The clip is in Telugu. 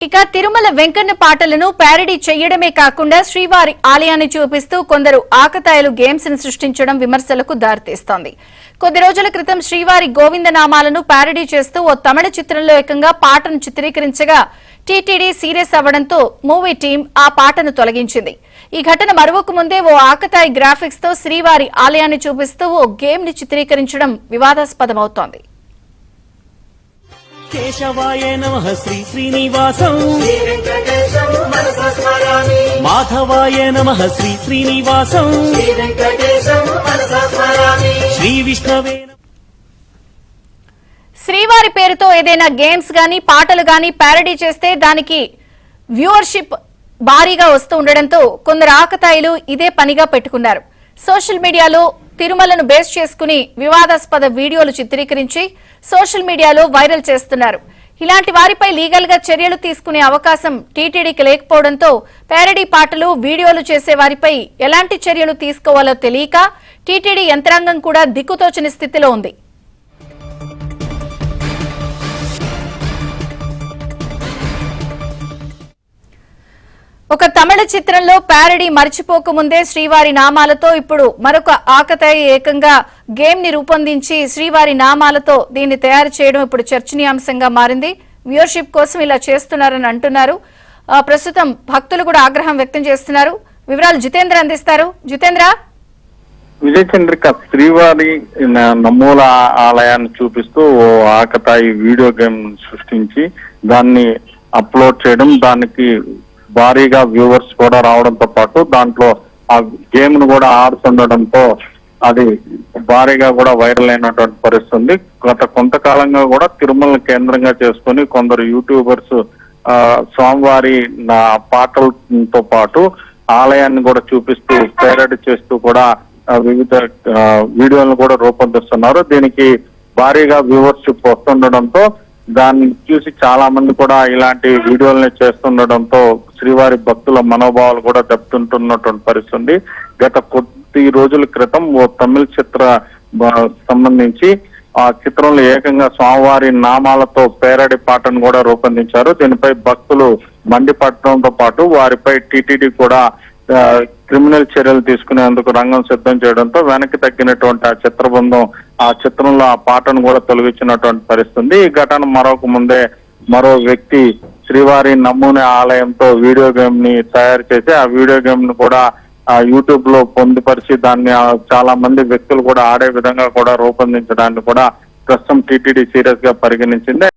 ఇక తిరుమల వెంకన్న పాటలను ప్యారడీ చేయడమే కాకుండా శ్రీవారి ఆలయాన్ని చూపిస్తూ కొందరు ఆకతాయిలు గేమ్స్ ని సృష్టించడం విమర్శలకు దారితీస్తోంది. కొద్ది రోజుల క్రితం శ్రీవారి గోవిందనామాలను ప్యారడీ చేస్తూ ఓ తమిళ చిత్రంలో ఏకంగా పాటను చిత్రీకరించగా టీటీడీ సీరియస్ అవ్వడంతో మూవీ టీం ఆ పాటను తొలగించింది. ఈ ఘటన మరొక ముందే ఓ ఆకతాయి గ్రాఫిక్స్ తో శ్రీవారి ఆలయాన్ని చూపిస్తూ ఓ గేమ్ ని చిత్రీకరించడం వివాదాస్పదమవుతోంది. కేశవాయ నమః శ్రీ శ్రీనివాసం మాధవాయ నమః శ్రీ శ్రీనివాసం శ్రీ విష్ణవే. శ్రీవారి పేరుతో ఏదైనా గేమ్స్ గానీ పాటలు గానీ ప్యారడీ చేస్తే దానికి వ్యూవర్షిప్ భారీగా వస్తూ ఉండడంతో కొందరు ఆకతాయిలు ఇదే పనిగా పెట్టుకున్నారు. సోషల్ మీడియాలో తిరుమలను బేస్ చేసుకుని వివాదాస్పద వీడియోలు చిత్రీకరించి సోషల్ మీడియాలో వైరల్ చేస్తున్నారు. ఇలాంటి వారిపై లీగల్ గా చర్యలు తీసుకునే అవకాశం టీటీడీకి లేకపోవడంతో ప్యారడీ పాటలు వీడియోలు చేసే వారిపై ఎలాంటి చర్యలు తీసుకోవాలో తెలియక టీటీడీ యంత్రాంగం కూడా దిక్కుతోచని స్థితిలో ఉంది. ఒక తమిళ చిత్రంలో ప్యారడీ మర్చిపోకముందే శ్రీవారి నామాలతో ఇప్పుడు మరొక ఆకతాయి ఏకంగా గేమ్ ని రూపొందించి శ్రీవారి నామాలతో దీన్ని తయారు చేయడం ఇప్పుడు చర్చనీయాంశంగా మారింది. వ్యూవర్షిప్ కోసం ఇలా చేస్తున్నారని అంటున్నారు. ప్రస్తుతం భక్తులు కూడా ఆగ్రహం వ్యక్తం చేస్తున్నారు. వివరాలు జితేంద్ర అందిస్తారు. జితేంద్ర. విజయచంద్రిక శ్రీవారి నమూల ఆలయాన్ని చూపిస్తూ ఓ ఆకతాయి వీడియో గేమ్ సృష్టించి దాన్ని అప్లోడ్ చేయడం, దానికి భారీగా వ్యూవర్స్ కూడా రావడంతో పాటు దాంట్లో ఆ గేమ్ ను కూడా ఆడుతుండడంతో అది భారీగా కూడా వైరల్ అయినటువంటి పరిస్థితి. గత కొంతకాలంగా కూడా తిరుమల కేంద్రంగా చేసుకుని కొందరు యూట్యూబర్స్ స్వామివారి పాటలతో పాటు ఆలయాన్ని కూడా చూపిస్తూ ప్యారడీ చేస్తూ కూడా వివిధ వీడియోలను కూడా రూపొందిస్తున్నారు. దీనికి భారీగా వ్యూవర్షిప్ వస్తుండడంతో దాన్ని చూసి చాలా మంది కూడా ఇలాంటి వీడియోలని చేస్తుండడంతో శ్రీవారి భక్తుల మనోభావాలు కూడా దెబ్బతింటున్నటువంటి పరిస్థితి. గత కొద్ది రోజుల క్రితం ఓ తమిళ చిత్ర సంబంధించి ఆ చిత్రంలో ఏకంగా స్వామివారి నామాలతో ప్యారడీ పాటను కూడా రూపొందించారు. దీనిపై భక్తులు మండిపడటంతో పాటు వారిపై టీటీడీ కూడా క్రిమినల్ చర్యలు తీసుకునేందుకు రంగం సిద్ధం చేయడంతో వెనక్కి తగ్గినటువంటి ఆ చిత్ర బృందం ఆ చిత్రంలో ఆ పాటను కూడా తొలగించినటువంటి పరిస్థితి. ఈ ఘటన మరొక ముందే మరో వ్యక్తి శ్రీవారి నమూనే ఆలయంతో వీడియో గేమ్ ని తయారు చేసి ఆ వీడియో గేమ్ ను కూడా యూట్యూబ్ లో పొందుపరిచి దాన్ని చాలా మంది వ్యక్తులు కూడా ఆడే విధంగా కూడా రూపొందించడాన్ని కూడా ప్రస్తుతం టీటీడీ సీరియస్ గా పరిగణించింది.